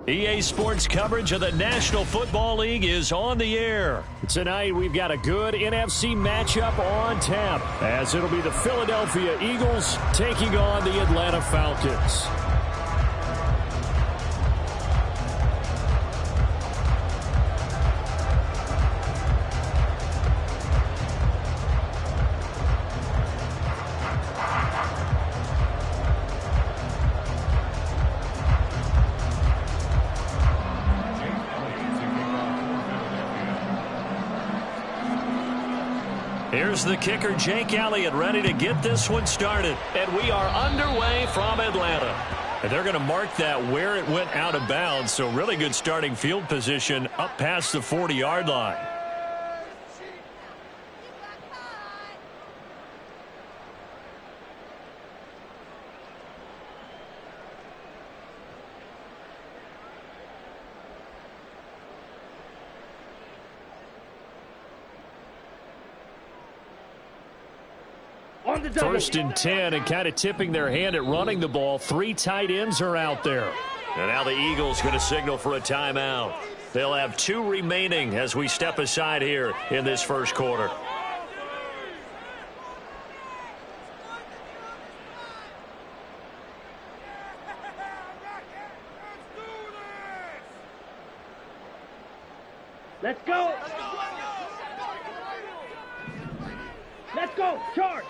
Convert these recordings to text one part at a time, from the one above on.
EA Sports coverage of the National Football League is on the air. Tonight, we've got a good NFC matchup on tap, as it'll be the Philadelphia Eagles taking on the Atlanta Falcons. Here's the kicker, Jake Elliott, ready to get this one started. And we are underway from Atlanta. And they're going to mark that where it went out of bounds. So really good starting field position up past the 40-yard line. First and 10, and kind of tipping their hand at running the ball. 3 tight ends are out there. And now the Eagles going to signal for a timeout. They'll have 2 remaining as we step aside here in this first quarter. Let's go. Let's go. Charge.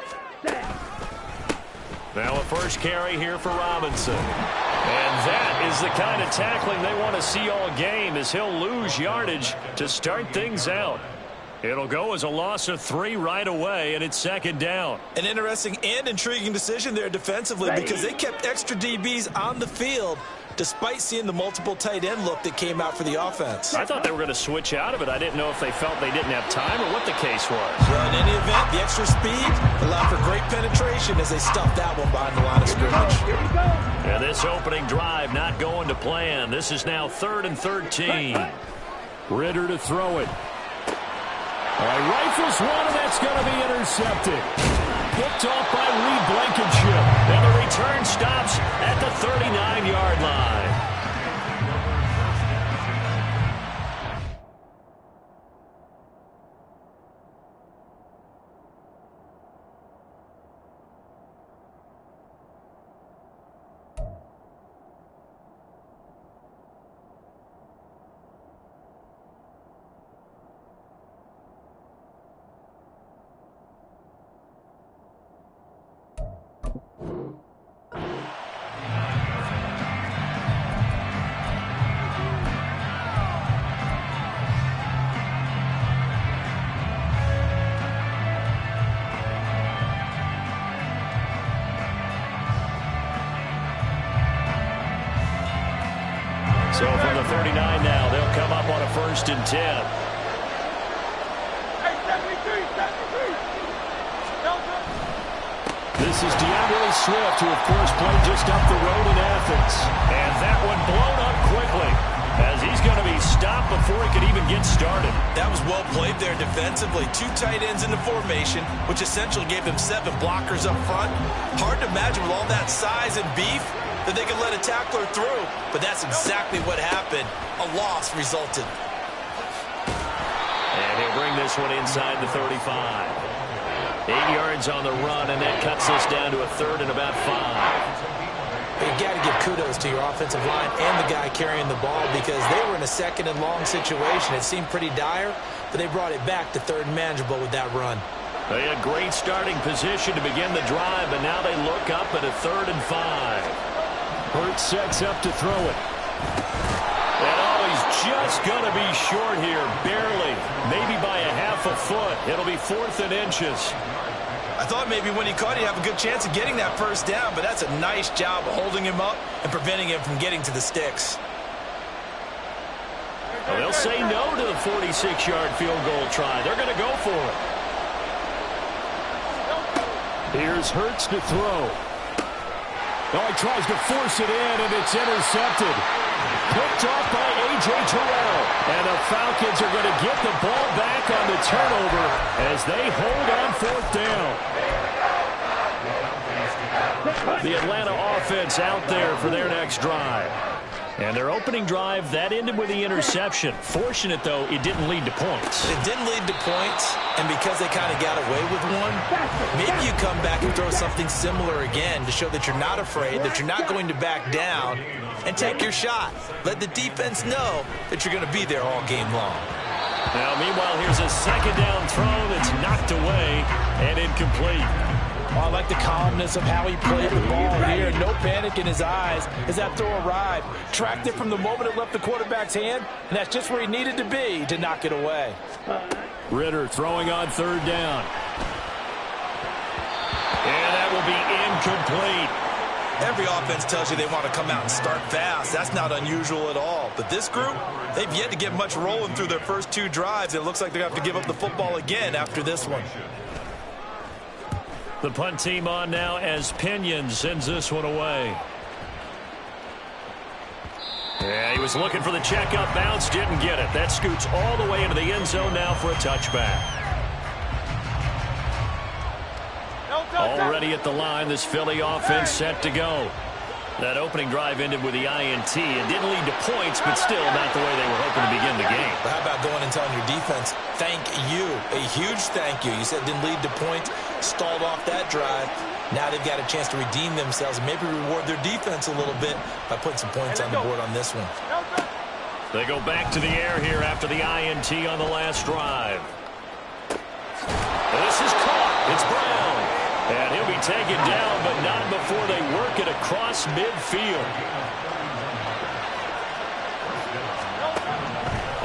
Now a first carry here for Robinson. And that is the kind of tackling they want to see all game, as he'll lose yardage to start things out. It'll go as a loss of 3 right away, and it's second down. An interesting and intriguing decision there defensively, because they kept extra DBs on the field despite seeing the multiple tight end look that came out for the offense. I thought they were going to switch out of it. I didn't know if they felt they didn't have time or what the case was. Well, in any event, the extra speed allowed for great penetration as they stuffed that one behind the line of scrimmage. Here we go. And this opening drive not going to plan. This is now 3rd and 13. Ritter to throw it. All right, rifles one, and that's going to be intercepted. Picked off by Lee Blankenship. And the return stops at the 39-yard line. So from the 39 now, they'll come up on a 1st and 10. This is DeAndre Swift, who, of course, played just up the road in Athens. And that one blown up quickly, as he's going to be stopped before he could even get started. That was well played there defensively. 2 tight ends in the formation, which essentially gave them 7 blockers up front. Hard to imagine with all that size and beef that they could let a tackler through, but that's exactly what happened. A loss resulted. And he'll bring this one inside the 35. 8 yards on the run, and that cuts this down to a 3rd and about 5. You got to give kudos to your offensive line and the guy carrying the ball, because they were in a 2nd and long situation. It seemed pretty dire, but they brought it back to 3rd and manageable with that run. They had great starting position to begin the drive, but now they look up at a 3rd and 5. Hurts sets up to throw it. And he's just going to be short here, barely, maybe by a half a foot. It'll be 4th and inches. I thought maybe when he caught it, he'd have a good chance of getting that first down, but that's a nice job of holding him up and preventing him from getting to the sticks. Well, they'll say no to the 46-yard field goal try. They're going to go for it. Here's Hurts to throw. Oh, he tries to force it in, and it's intercepted. Picked off by A.J. Terrell. And the Falcons are going to get the ball back on the turnover as they hold on 4th down. The Atlanta offense out there for their next drive. And their opening drive, that ended with the interception. Fortunate, though, it didn't lead to points. It didn't lead to points, and because they kind of got away with one, maybe you come back and throw something similar again to show that you're not afraid, that you're not going to back down, and take your shot. Let the defense know that you're going to be there all game long. Now, meanwhile, here's a second down throw that's knocked away and incomplete. I like the calmness of how he played the ball here. No panic in his eyes as that throw arrived. Tracked it from the moment it left the quarterback's hand, and that's just where he needed to be to knock it away. Ritter throwing on third down. And that will be incomplete. Every offense tells you they want to come out and start fast. That's not unusual at all. But this group, they've yet to get much rolling through their first two drives. It looks like they're going to have to give up the football again after this one. The punt team on now as Pinion sends this one away. Yeah, he was looking for the check-up bounce, didn't get it. That scoots all the way into the end zone now for a touchback. Already at the line, this Philly offense set to go. That opening drive ended with the INT. It didn't lead to points, but still not the way they were hoping to begin the game. But how about going and telling your defense, thank you, a huge thank you. You said it didn't lead to points, stalled off that drive. Now they've got a chance to redeem themselves and maybe reward their defense a little bit by putting some points on the board on this one. They go back to the air here after the INT on the last drive. This is caught. It's Brown. And he'll be taken down, but not before they work it across midfield.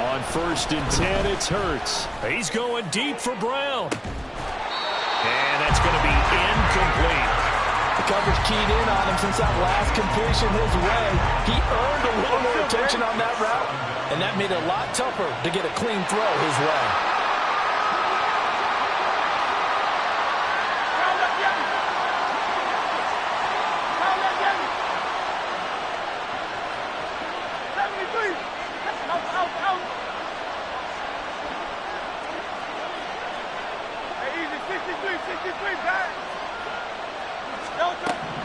On 1st and 10, it's Hurts. He's going deep for Brown. And that's going to be incomplete. The coverage keyed in on him since that last completion his way. He earned a little more attention on that route, and that made it a lot tougher to get a clean throw his way.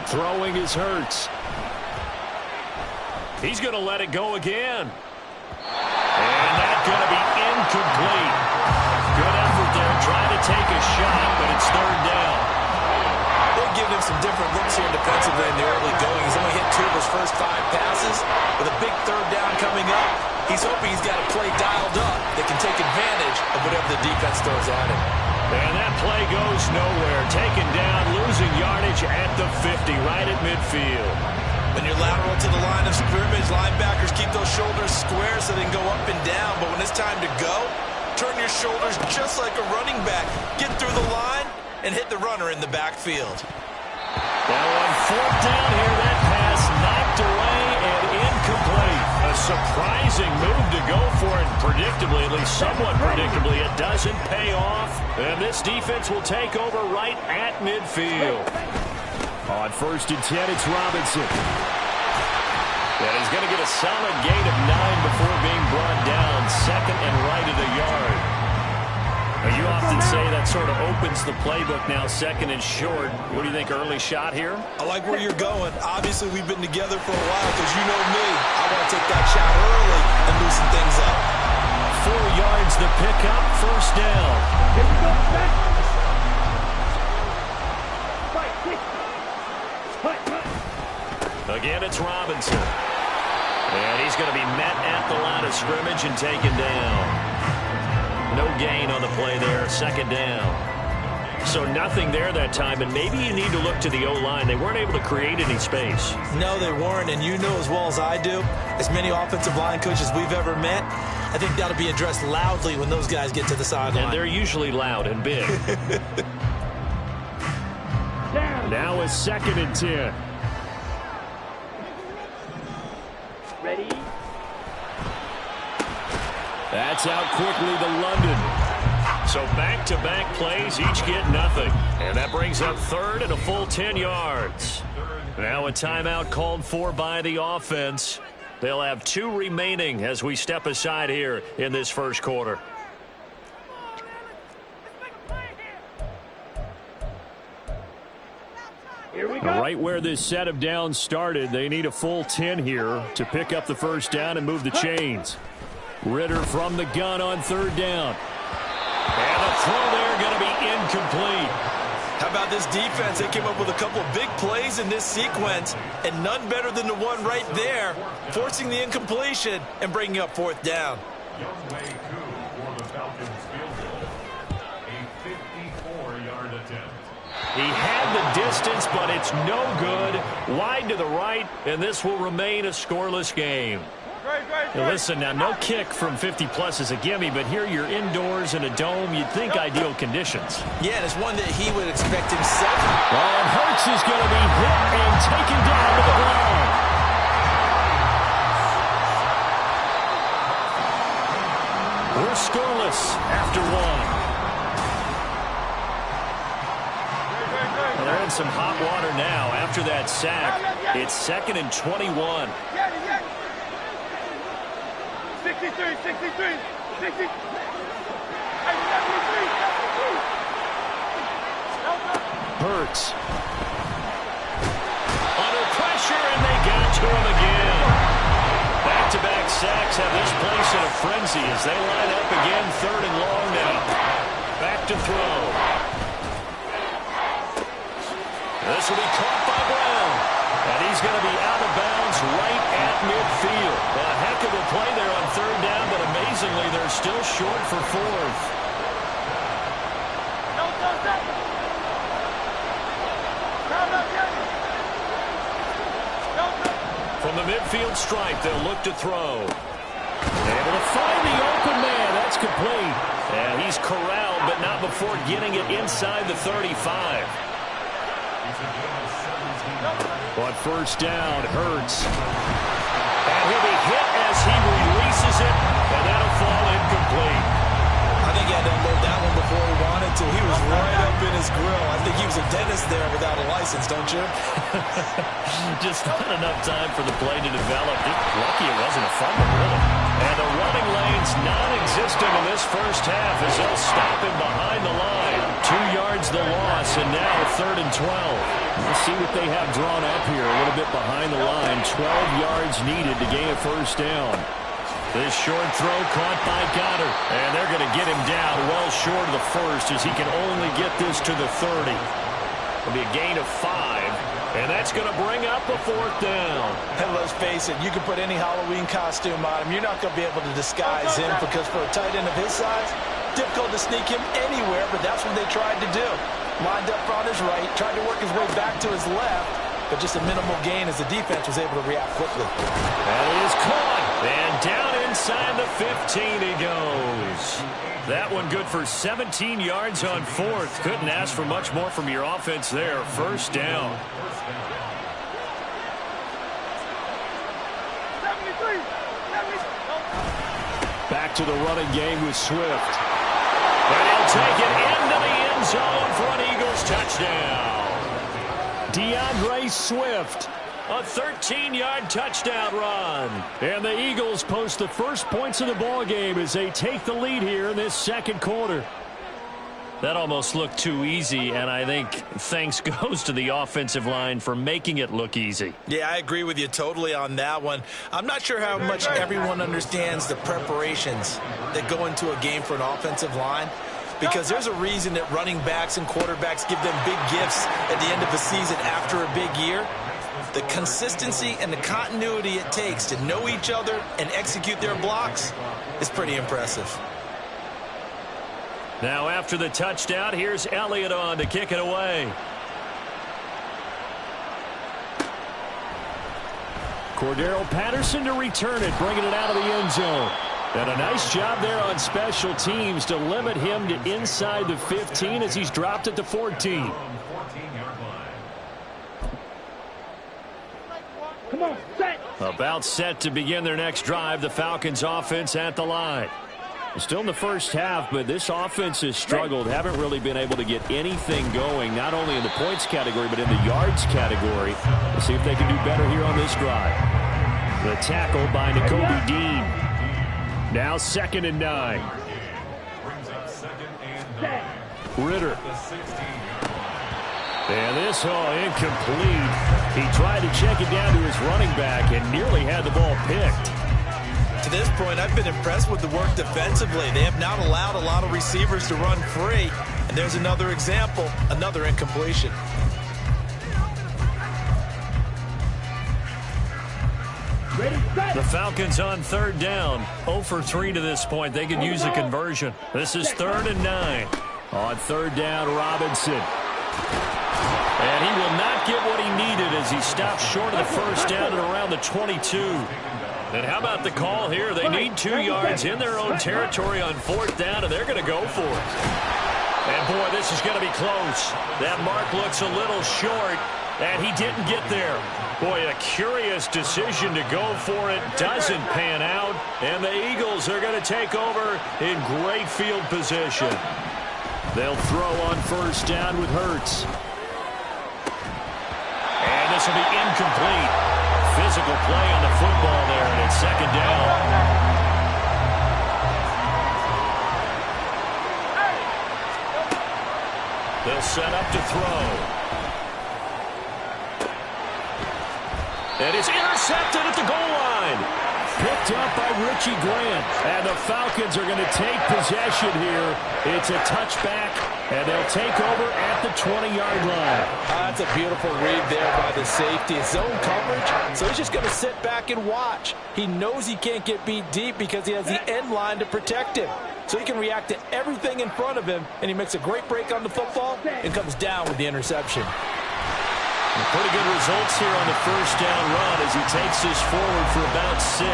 Throwing is Hurts. He's going to let it go again. And that's going to be incomplete. Good effort there, trying to take a shot, but it's third down. They've given him some different looks here defensively in the early going. He's only hit 2 of his first 5 passes. With a big third down coming up, he's hoping he's got a play dialed up that can take advantage of whatever the defense throws at him. And that play goes nowhere. Taken down, losing yardage at the 50, right at midfield. When you're lateral to the line of scrimmage, linebackers keep those shoulders square so they can go up and down. But when it's time to go, turn your shoulders just like a running back. Get through the line and hit the runner in the backfield. Now on 4th down here, that pass knocked away and incomplete. A surprising move to go for it. Predictably, at least somewhat predictably, it doesn't pay off. And this defense will take over right at midfield. On 1st and 10, it's Robinson. And he's going to get a solid gain of 9 before being brought down. 2nd and right of the yard. Now, you often say that sort of opens the playbook now, 2nd and short. What do you think, early shot here? I like where you're going. Obviously, we've been together for a while because you know me. I want to take that shot early and loosen things up. 4 yards the pickup, 1st down. Here we go, back. Fight. Again, it's Robinson. And he's going to be met at the line of scrimmage and taken down. No gain on the play there, 2nd down. So nothing there that time, and maybe you need to look to the O-line. They weren't able to create any space. No, they weren't, and you know as well as I do, as many offensive line coaches we've ever met, I think that'll be addressed loudly when those guys get to the sideline. And they're usually loud and big. Now is 2nd and 10. Ready? That's out quickly to London. So back-to-back plays, each get nothing. And that brings up 3rd and a full 10 yards. Now a timeout called for by the offense. They'll have 2 remaining as we step aside here in this first quarter. Here we go. Right where this set of downs started, they need a full 10 here to pick up the first down and move the chains. Ritter from the gun on third down. And the throw there going to be incomplete. How about this defense? They came up with a couple of big plays in this sequence, and none better than the one right there, forcing the incompletion and bringing up fourth down. He had the distance, but it's no good. Wide to the right, and this will remain a scoreless game. Now listen, now no kick from 50-plus is a gimme, but here you're indoors in a dome. You'd think ideal conditions. Yeah, and it's one that he would expect himself. And Hurts is going to be hit and taken down to the ground. We're scoreless after one. Well, they're in some hot water now after that sack. It's 2nd and 21. 63, 63, 60. Hurts. Under pressure, and they got to him again. Back-to-back sacks have this place in a frenzy as they line up again, 3rd and long now. Back to throw. This will be caught by Brown. And he's going to be out of bounds right at midfield. A heck of a play there on 3rd down, but amazingly, they're still short for 4th. From the midfield stripe, they'll look to throw. Able to find the open man. That's complete. And he's corralled, but not before getting it inside the 35. On first down, Hurts. And he'll be hit as he releases it, and that'll fall incomplete. I think he had to unload that one before he wanted to. He was right up in his grill. I think he was a dentist there without a license, don't you? Just not enough time for the play to develop. Lucky it wasn't a fumble, really. And the running lane's non-existent in this first half as they'll stop him behind the line. 2 yards the loss, and now 3rd and 12. Let's see what they have drawn up here. A little bit behind the line. 12 yards needed to gain a first down. This short throw caught by Goddard. And they're going to get him down well short of the first as he can only get this to the 30. It'll be a gain of 5. And that's going to bring up a 4th down. And let's face it, you can put any Halloween costume on him. You're not going to be able to disguise him because for a tight end of his size, difficult to sneak him anywhere, but that's what they tried to do. Lined up on his right, tried to work his way back to his left, but just a minimal gain as the defense was able to react quickly. That is caught. And down inside the 15 he goes. That one good for 17 yards on 4th. Couldn't ask for much more from your offense there. First down. 73, 73. Back to the running game with Swift. And he'll take it into the end zone for an Eagles touchdown. DeAndre Swift. A 13-yard touchdown run. And the Eagles post the first points of the ball game as they take the lead here in this second quarter. That almost looked too easy, and I think thanks goes to the offensive line for making it look easy. Yeah, I agree with you totally on that one. I'm not sure how much everyone understands the preparations that go into a game for an offensive line, because there's a reason that running backs and quarterbacks give them big gifts at the end of the season after a big year. The consistency and the continuity it takes to know each other and execute their blocks is pretty impressive. Now after the touchdown, here's Elliott on to kick it away. Cordero Patterson to return it, bringing it out of the end zone. And a nice job there on special teams to limit him to inside the 15 as he's dropped at the 14. Come on, set. About set to begin their next drive. The Falcons offense at the line. Still in the first half, but this offense has struggled. Haven't really been able to get anything going, not only in the points category, but in the yards category. We'll see if they can do better here on this drive. The tackle by Nakobe Dean. Now 2nd and 9. And this incomplete. He tried to check it down to his running back and nearly had the ball picked. To this point, I've been impressed with the work defensively. They have not allowed a lot of receivers to run free. And there's another example, another incompletion. The Falcons on third down. 0 for 3 to this point. They could use a conversion. This is 3rd and 9. On third down, Robinson. And he will not get what he needed as he stops short of the first down at around the 22. And how about the call here? They need 2 yards in their own territory on 4th down, and they're going to go for it. And, boy, this is going to be close. That mark looks a little short, and he didn't get there. Boy, a curious decision to go for it. Doesn't pan out, and the Eagles are going to take over in great field position. They'll throw on first down with Hurts. And this will be incomplete. Physical play on the football there, and it's 2nd down. They'll set up to throw. And it's intercepted at the goal line. Picked up by Richie Grant. And the Falcons are going to take possession here. It's a touchback, and they'll take over at the 20-yard line. That's a beautiful read there by the safety. Zone coverage, so he's just going to sit back and watch. He knows he can't get beat deep because he has the end line to protect him. So he can react to everything in front of him, and he makes a great break on the football and comes down with the interception. Pretty good results here on the first down run as he takes this forward for about 6.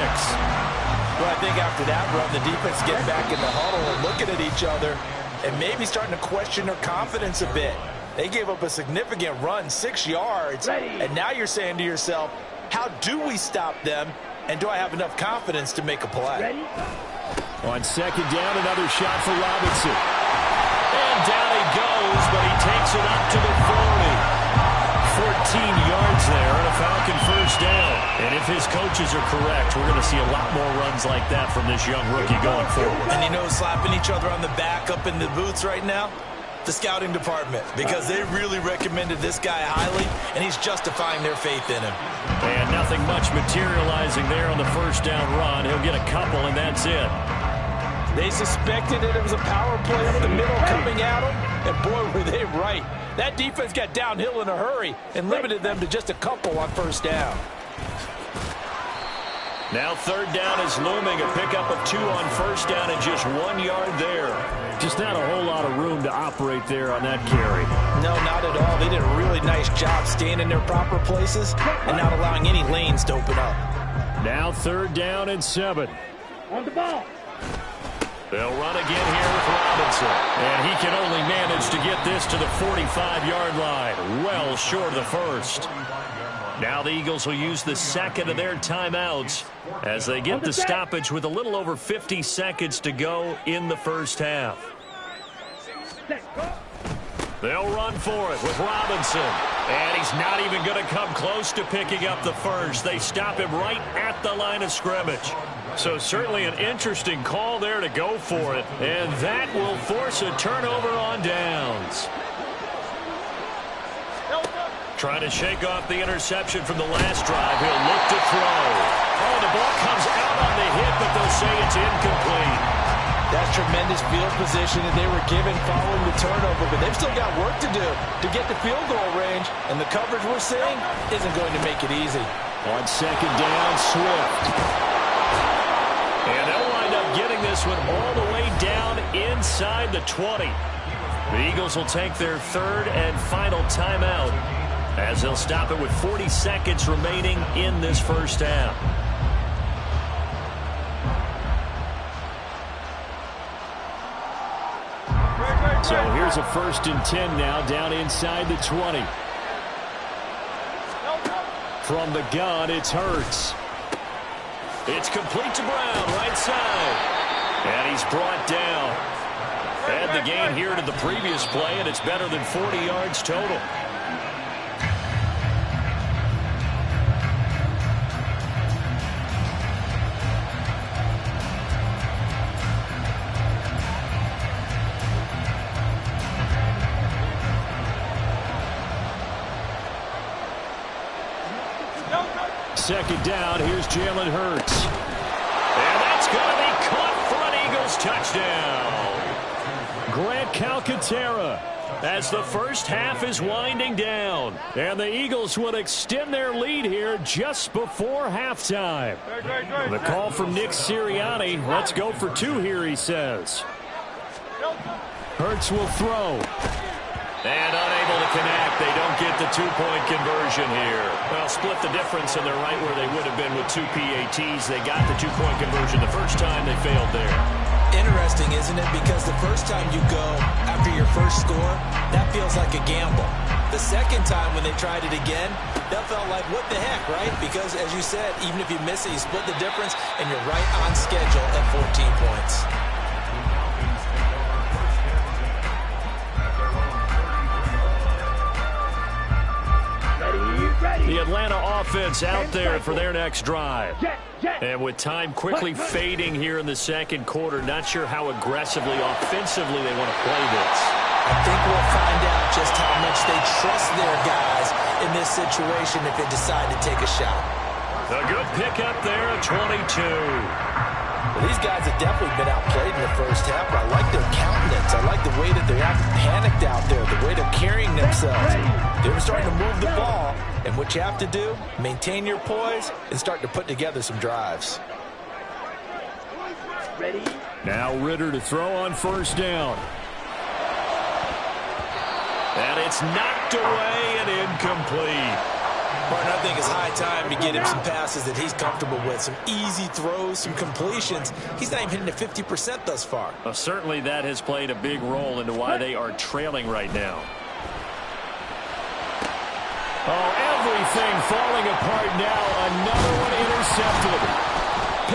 Well, I think after that run, the defense getting back in the huddle and looking at each other and maybe starting to question their confidence a bit. They gave up a significant run, 6 yards, and now you're saying to yourself, how do we stop them, and do I have enough confidence to make a play? On second down, another shot for Robinson. And down he goes, but he takes it up to the 40. 14 yards there and a Falcon first down. And if his coaches are correct, we're going to see a lot more runs like that from this young rookie going forward. And you know, slapping each other on the back up in the booths right now? The scouting department, because they really recommended this guy highly, and he's justifying their faith in him. And nothing much materializing there on the first down run. He'll get a couple, and that's it. They suspected that it was a power play up the middle coming at them, and boy, were they right. That defense got downhill in a hurry and limited them to just a couple on first down. Now third down is looming, a pickup of 2 on first down and just 1 yard there. Just not a whole lot of room to operate there on that carry. No, not at all. They did a really nice job staying in their proper places and not allowing any lanes to open up. Now third down and 7. On the ball. They'll run again here with Robinson. And he can only manage to get this to the 45-yard line. Well short of the first. Now the Eagles will use the second of their timeouts as they get the stoppage with a little over 50 seconds to go in the first half. They'll run for it with Robinson. And he's not even going to come close to picking up the first. They stop him right at the line of scrimmage. So certainly an interesting call there to go for it. And that will force a turnover on downs. Trying to shake off the interception from the last drive. He'll look to throw. Oh, the ball comes out on the hit, but they'll say it's incomplete. That's tremendous field position that they were given following the turnover, but they've still got work to do to get the field goal range, and the coverage we're seeing isn't going to make it easy. On second down, Swift. And they'll wind up getting this one all the way down inside the 20. The Eagles will take their third and final timeout as they'll stop it with 40 seconds remaining in this first half. So here's a 1st and 10 now down inside the 20. From the gun, it's Hurts. It's complete to Brown, right side. And he's brought down. Add the gain here to the previous play, and it's better than 40 yards total. second down. Here's Jalen Hurts. And that's going to be caught for an Eagles touchdown. Grant Calcaterra, as the first half is winding down. And the Eagles will extend their lead here just before halftime. The call from Nick Sirianni. Let's go for two here, he says. Hurts will throw. And unable to connect. They don't get the two-point conversion here. Well, split the difference, and they're right where they would have been with two PATs. They got the two-point conversion the first time. They failed there. Interesting, isn't it? Because the first time you go after your first score, that feels like a gamble. The second time when they tried it again, that felt like, what the heck, right? Because, as you said, even if you miss it, you split the difference, and you're right on schedule at 14 points. The Atlanta offense out there for their next drive. And with time quickly fading here in the second quarter, not sure how aggressively, offensively they want to play this. I think we'll find out just how much they trust their guys in this situation if they decide to take a shot. A good pickup there at 22. Well, these guys have definitely been outplayed in the first half, but I like their countenance. I like the way that they're acting panicked out there, the way they're carrying themselves. They're starting to move the ball, and what you have to do, maintain your poise and start to put together some drives. Ready? Now Ritter to throw on first down. And it's knocked away and incomplete. Martin, I think it's high time to get him some passes that he's comfortable with, some easy throws, some completions. He's not even hitting at 50% thus far. Well, certainly that has played a big role into why they are trailing right now. Oh, everything falling apart now. Another one intercepted.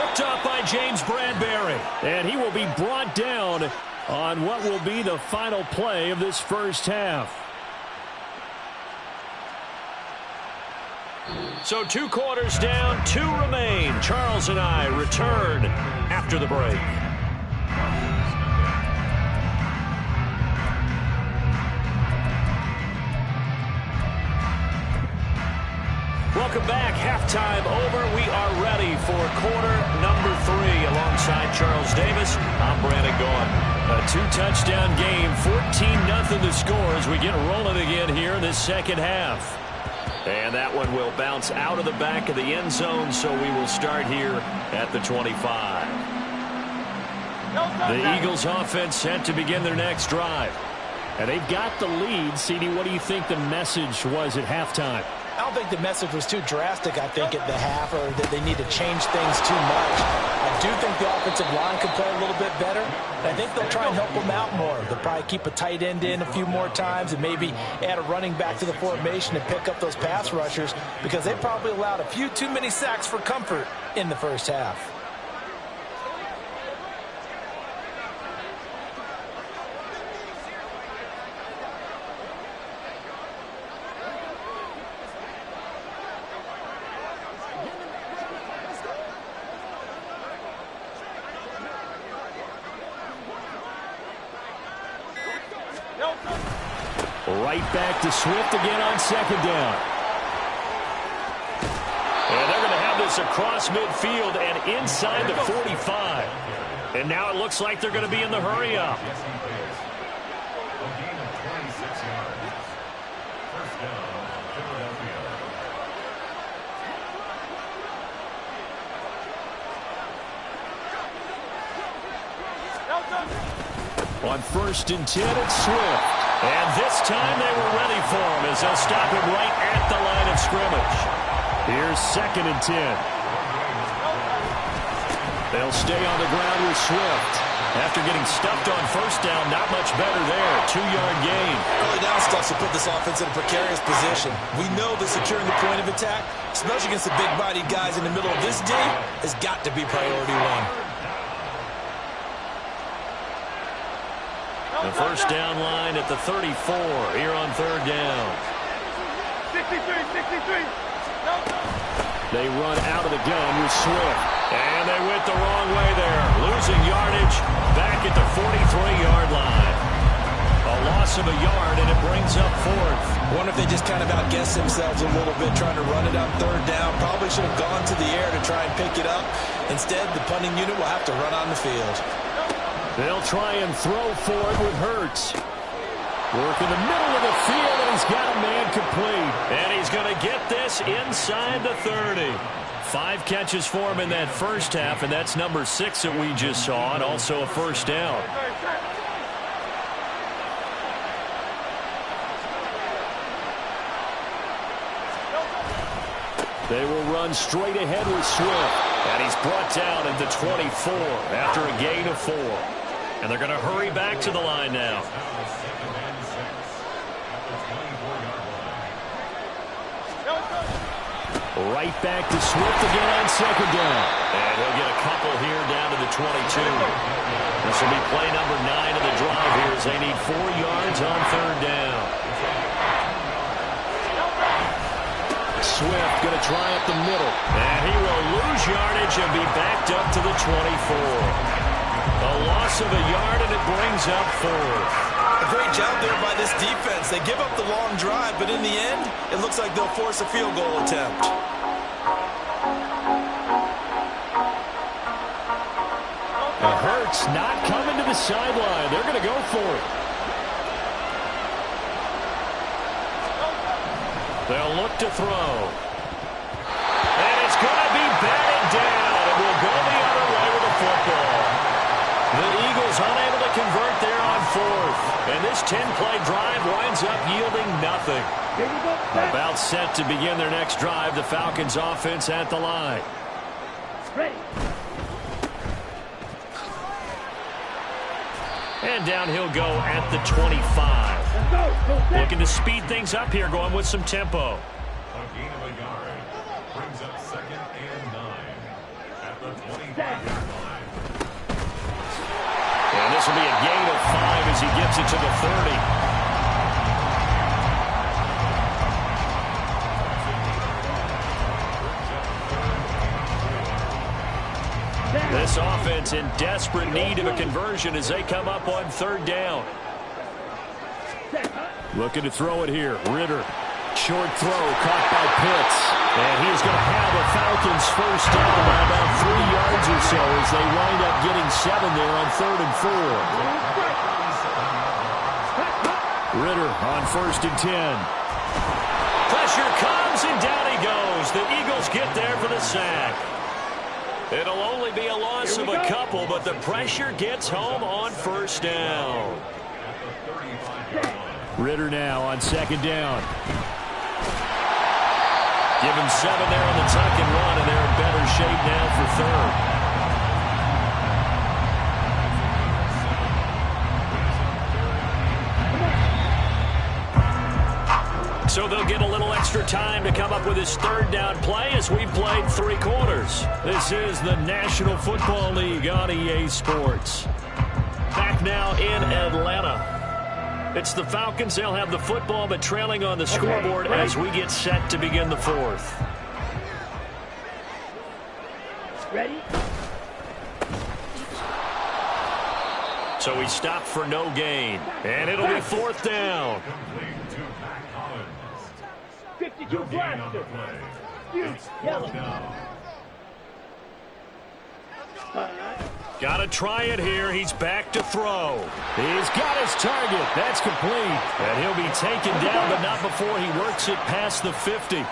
Picked up by James Bradbury. And he will be brought down on what will be the final play of this first half. So 2 quarters down, 2 remain. Charles and I return after the break. Welcome back. Halftime over. We are ready for quarter number 3 alongside Charles Davis. I'm Brandon Gaughan. A 2-touchdown game, 14-0 the score as we get rolling again here in this second half. And that one will bounce out of the back of the end zone, so we will start here at the 25. The Eagles offense set to begin their next drive. And they've got the lead. CD, what do you think the message was at halftime? I don't think the message was too drastic, I think, at the half, or that they need to change things too much. I do think the offensive line could play a little bit better. I think they'll try and help them out more. They'll probably keep a tight end in a few more times and maybe add a running back to the formation and pick up those pass rushers because they probably allowed a few too many sacks for comfort in the first half. Right back to Swift again on second down. And they're going to have this across midfield and inside the 45. And now it looks like they're going to be in the hurry-up. On 1st and 10, it's Swift. And this time they were ready for him as they'll stop him right at the line of scrimmage. Here's 2nd and 10. They'll stay on the ground with Swift. After getting stuffed on first down, not much better there. 2-yard gain. Early down stuff to put this offense in a precarious position. We know that securing the point of attack, especially against the big-bodied guys in the middle of this D, has got to be priority 1. The first down line at the 34 here on 3rd down. 63, 63. They run out of the gun with Swift. And they went the wrong way there. Losing yardage back at the 43-yard line. A loss of a yard, and it brings up fourth. Wonder if they just kind of outguessed themselves a little bit trying to run it on third down. Probably should have gone to the air to try and pick it up. Instead, the punting unit will have to run on the field. They'll try and throw for it with Hurts. Work in the middle of the field, and he's got a man complete. And he's going to get this inside the 30. 5 catches for him in that first half, and that's number 6 that we just saw, and also a first down. They will run straight ahead with Swift. And he's brought down at the 24 after a gain of 4. And they're going to hurry back to the line now. Right back to Swift again on second down. And he'll get a couple here down to the 22. This will be play number 9 of the drive here as they need 4 yards on third down. Swift going to try up the middle. And he will lose yardage and be backed up to the 24. A loss of a yard, and it brings up 4. A great job there by this defense. They give up the long drive, but in the end, it looks like they'll force a field goal attempt. And Hurts not coming to the sideline. They're going to go for it. They'll look to throw. And it's going to be batted down. It will go the other way with the football. The Eagles unable to convert there on fourth. And this 10-play drive winds up yielding nothing. About set to begin their next drive. The Falcons offense at the line. Ready. And down he'll go at the 25. Looking to speed things up here, going with some tempo. A gain of a yard brings up 2nd and 9 at the 25-yard line. And this will be a gain of 5 as he gets it to the 30. This offense in desperate need of a conversion as they come up on third down. Looking to throw it here. Ritter. Short throw caught by Pitts. And he's going to have the Falcons first down by about 3 yards or so as they wind up getting 7 there on 3rd and 4. Ritter on 1st and 10. Pressure comes and down he goes. The Eagles get there for the sack. It'll only be a loss of a couple, but the pressure gets home on first down. Ritter now on 2nd down. Give him 7 there on the tuck and run, and they're in better shape now for 3rd. So they'll get a little extra time to come up with his 3rd down play as we've played 3 quarters. This is the National Football League on EA Sports. Back now in Atlanta. It's the Falcons. They'll have the football, but trailing on the scoreboard as we get set to begin the 4th. Ready? So we stop for no gain. And it'll be 4th down. 52 blaster. Huge yellow. Got to try it here. He's back to throw. He's got his target. That's complete. And he'll be taken down, but not before he works it past the 50.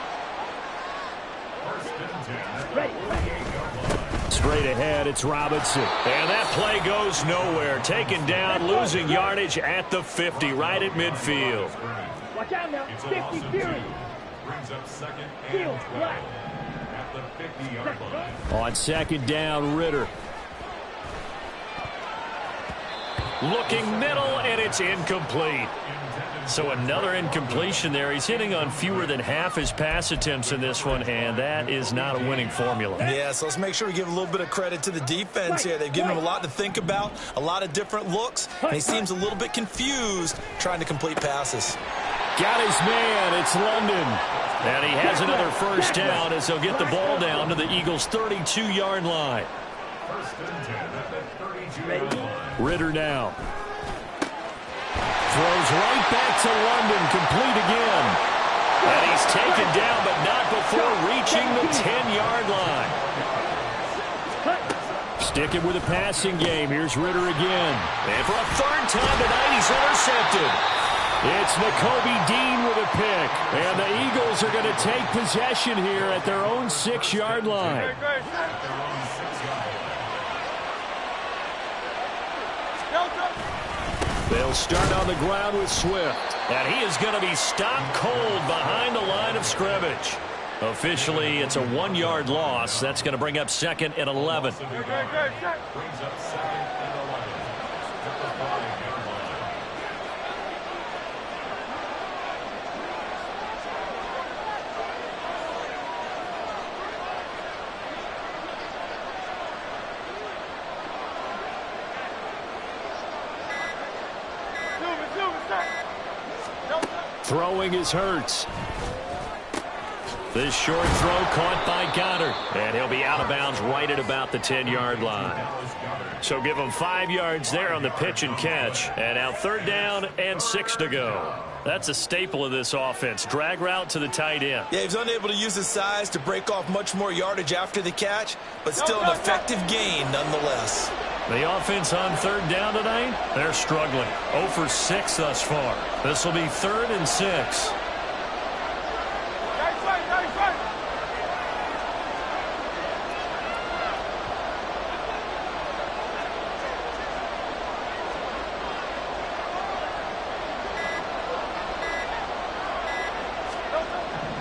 Straight ahead, it's Robinson. And that play goes nowhere. Taken down, losing yardage at the 50, right at midfield. Watch out now. 50 Fury. Brings up 2nd Field and 12 black. at the 50-yard line. On 2nd down, Ritter. Looking middle, and it's incomplete. So another incompletion there. He's hitting on fewer than half his pass attempts in this one, and that is not a winning formula. Yeah, so let's make sure we give a little bit of credit to the defense here. They've given him a lot to think about, a lot of different looks, and he seems a little bit confused trying to complete passes. Got his man. It's London. And he has another first down as they'll get the ball down to the Eagles' 32-yard line. 1st and 10 at the 32-yard line. Ritter now. throws right back to London, complete again. And he's taken down, but not before reaching the 10-yard line. Sticking with a passing game. Here's Ritter again. And for a third time tonight, he's intercepted. It's Nakobe Dean with a pick. And the Eagles are going to take possession here at their own 6-yard line. They'll start on the ground with Swift. And he is going to be stopped cold behind the line of scrimmage. Officially, it's a 1-yard loss. That's going to bring up 2nd and 11. Brings up 2nd and 11. At the 5-yard line. Throwing is Hurts. This short throw caught by Goddard. And he'll be out of bounds right at about the 10-yard line. So give him 5 yards there on the pitch and catch. And now 3rd down and 6 to go. That's a staple of this offense. Drag route to the tight end. Yeah, he was unable to use his size to break off much more yardage after the catch, but still an effective gain nonetheless. The offense on 3rd down tonight, they're struggling. 0 for 6 thus far. This will be 3rd and 6.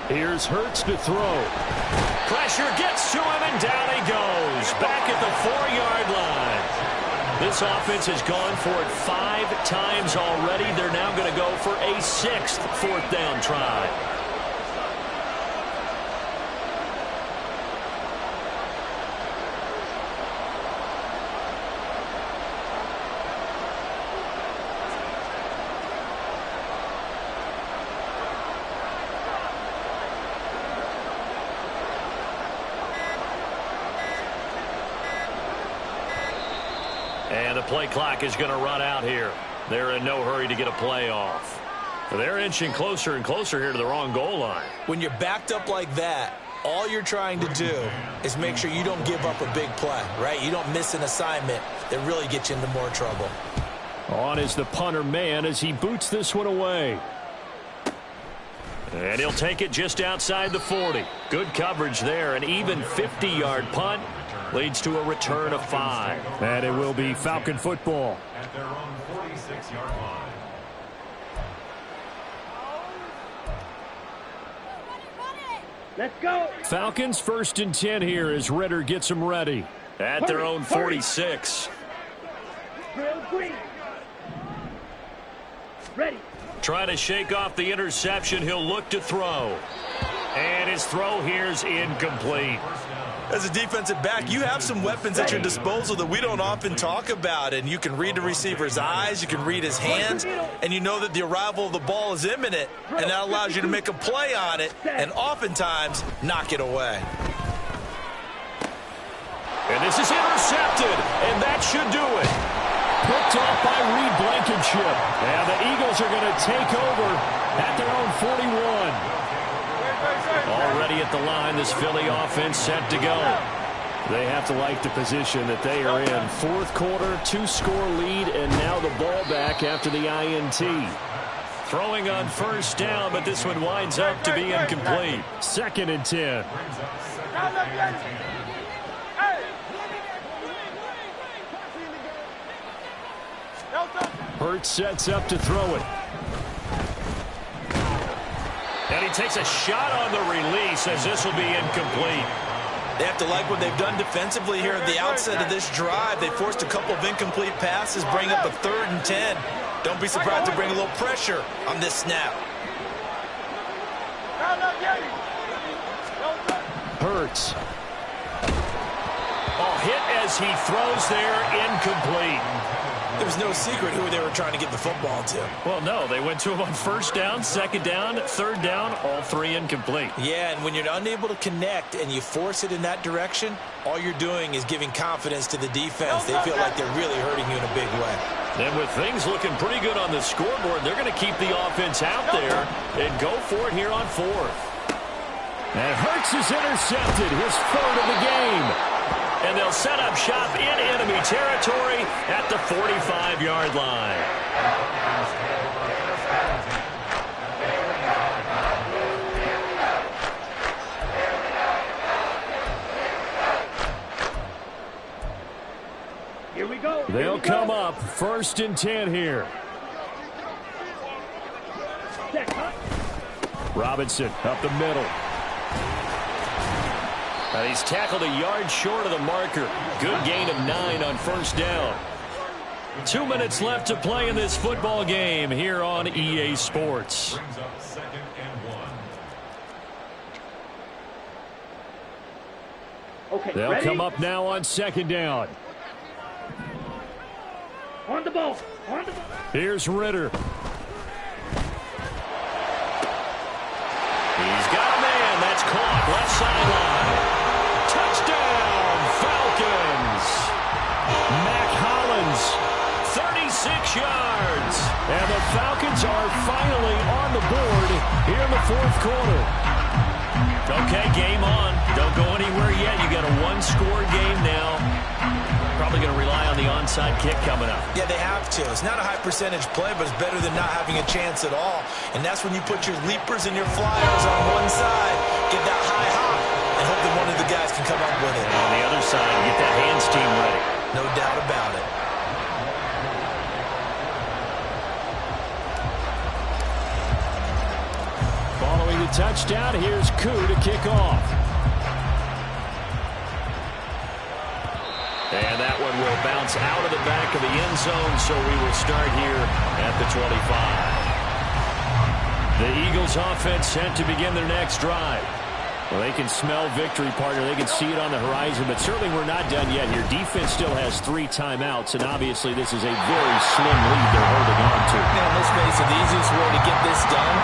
Here's Hurts to throw. Pressure gets to him, and down he goes. Back at the 4-yard line. This offense has gone for it 5 times already. They're now going to go for a 6th 4th down try. And the play clock is going to run out here. They're in no hurry to get a play off. They're inching closer and closer here to the wrong goal line. When you're backed up like that, all you're trying to do is make sure you don't give up a big play, right? You don't miss an assignment that really gets you into more trouble. On is the punter man as he boots this one away. And he'll take it just outside the 40. Good coverage there. An even 50-yard punt leads to a return of 5. And it will be Falcon football. At their own 46-yard line. Let's go. Falcons 1st and 10 here as Ritter gets them ready. At their own 46. Drill green. Ready. Trying to shake off the interception. He'll look to throw. And his throw here's incomplete. As a defensive back, you have some weapons at your disposal that we don't often talk about, and you can read the receiver's eyes, you can read his hands, and you know that the arrival of the ball is imminent, and that allows you to make a play on it and oftentimes knock it away. And this is intercepted, and that should do it. Picked off by Reed Blankenship. And the Eagles are going to take over at their own 41. Already at the line, this Philly offense set to go. They have to like the position that they are in. 4th quarter, 2-score lead, and now the ball back after the INT. Throwing on 1st down, but this one winds up to be incomplete. 2nd and 10. Hurts sets up to throw it. And he takes a shot on the release as this will be incomplete. They have to like what they've done defensively here at the outset of this drive. They forced a couple of incomplete passes, bring up a 3rd and 10. Don't be surprised to bring a little pressure on this snap. Hurts. Oh, hit as he throws there, incomplete. There was no secret who they were trying to get the football to. Well, no, they went to him on 1st down, 2nd down, 3rd down, all 3 incomplete. Yeah, and when you're unable to connect and you force it in that direction, all you're doing is giving confidence to the defense. They feel like they're really hurting you in a big way. And with things looking pretty good on the scoreboard, they're going to keep the offense out there and go for it here on fourth. And Hurts is intercepted, his third of the game. And they'll set up shop in enemy territory at the 45-yard line. Here we go. They'll come up 1st and 10 here. Robinson up the middle. And he's tackled a yard short of the marker. Good gain of 9 on 1st down. 2 minutes left to play in this football game here on EA Sports. Brings up 2nd and 1. Okay, They'll ready? come up now on 2nd down. On the ball. On the ball. Here's Ritter. He's got a man. That's caught. Left sideline. Touchdown, Falcons. Mac Hollins. 36 yards. And the Falcons are finally on the board here in the 4th quarter. Okay, game on. Don't go anywhere yet. You got a one-score game now. Probably going to rely on the onside kick coming up. Yeah, they have to. It's not a high percentage play, but it's better than not having a chance at all. And that's when you put your leapers and your flyers on one side, get that high hop, and hope that one of the guys can come up with it. On the other side, get that hands team ready. No doubt about it. Following the touchdown, here's Koo to kick off. And that one will bounce out of the back of the end zone, so we will start here at the 25. The Eagles offense set to begin their next drive. Well, they can smell victory, partner. They can see it on the horizon, but certainly we're not done yet here. Defense still has 3 timeouts, and obviously this is a very slim lead they're holding on to. Now, let's face it, the easiest way to get this done,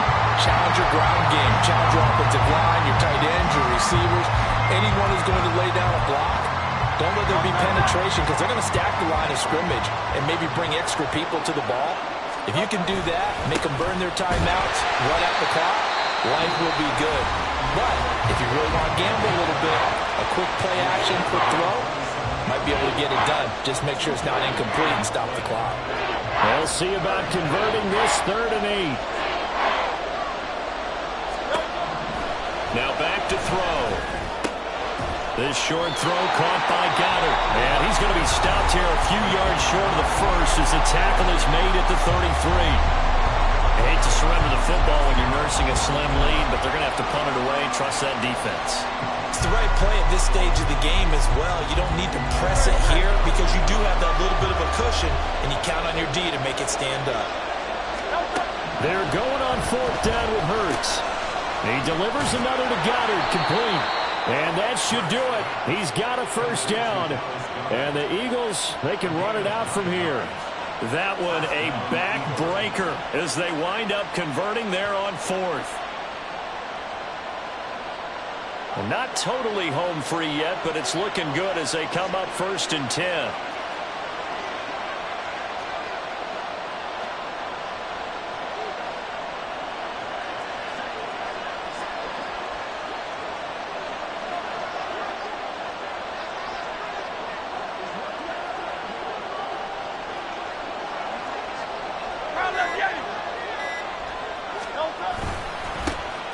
challenge your ground game, challenge your offensive line, your tight ends, your receivers, anyone who's going to lay down a block. Don't let there be penetration because they're going to stack the line of scrimmage and maybe bring extra people to the ball. If you can do that, make them burn their timeouts, run out the clock, life will be good. But if you really want to gamble a little bit, a quick play action, quick throw, might be able to get it done. Just make sure it's not incomplete and stop the clock. They'll see about converting this 3rd and 8. Now back to throw. This short throw caught by Goddard. And he's going to be stopped here a few yards short of the first as the tackle is made at the 33. I hate to surrender the football when you're nursing a slim lead, but they're going to have to punt it away and trust that defense. It's the right play at this stage of the game as well. You don't need to press it here because you do have that little bit of a cushion, and you count on your D to make it stand up. They're going on 4th down with Hurts. He delivers another to Goddard, complete. And that should do it. He's got a 1st down. And the Eagles, they can run it out from here. That one a backbreaker as they wind up converting there on 4th. Well, not totally home free yet, but it's looking good as they come up 1st and 10.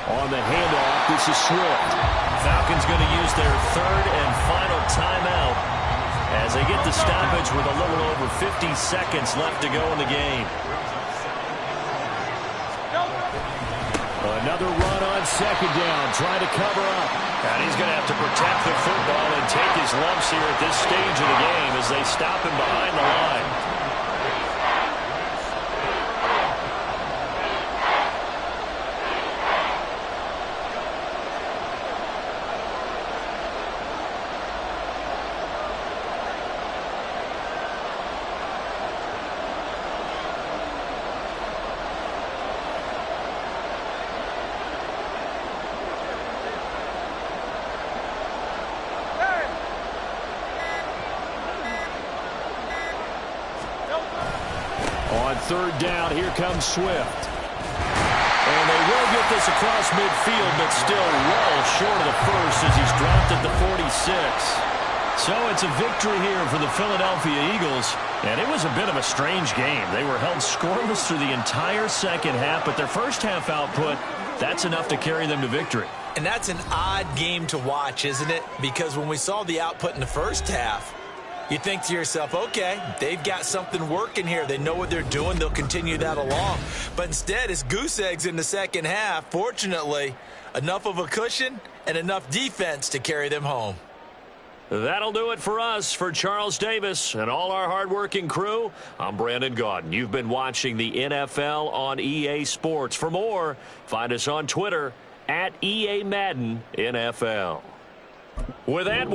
On the handoff, this is Swift. Falcons going to use their 3rd and final timeout as they get the stoppage with a little over 50 seconds left to go in the game. Another run on 2nd down, trying to cover up. And he's going to have to protect the football and take his lumps here at this stage of the game as they stop him behind the line. third down. Here comes Swift. And they will get this across midfield, but still well short of the first as he's dropped at the 46. So it's a victory here for the Philadelphia Eagles. And it was a bit of a strange game. They were held scoreless through the entire second half, but their first half output, that's enough to carry them to victory. And that's an odd game to watch, isn't it? Because when we saw the output in the first half, you think to yourself, okay, they've got something working here. They know what they're doing. They'll continue that along. But instead, it's goose eggs in the second half. Fortunately, enough of a cushion and enough defense to carry them home. That'll do it for us. For Charles Davis and all our hardworking crew, I'm Brandon Gaudin. You've been watching the NFL on EA Sports. For more, find us on Twitter @EA Madden NFL. With that...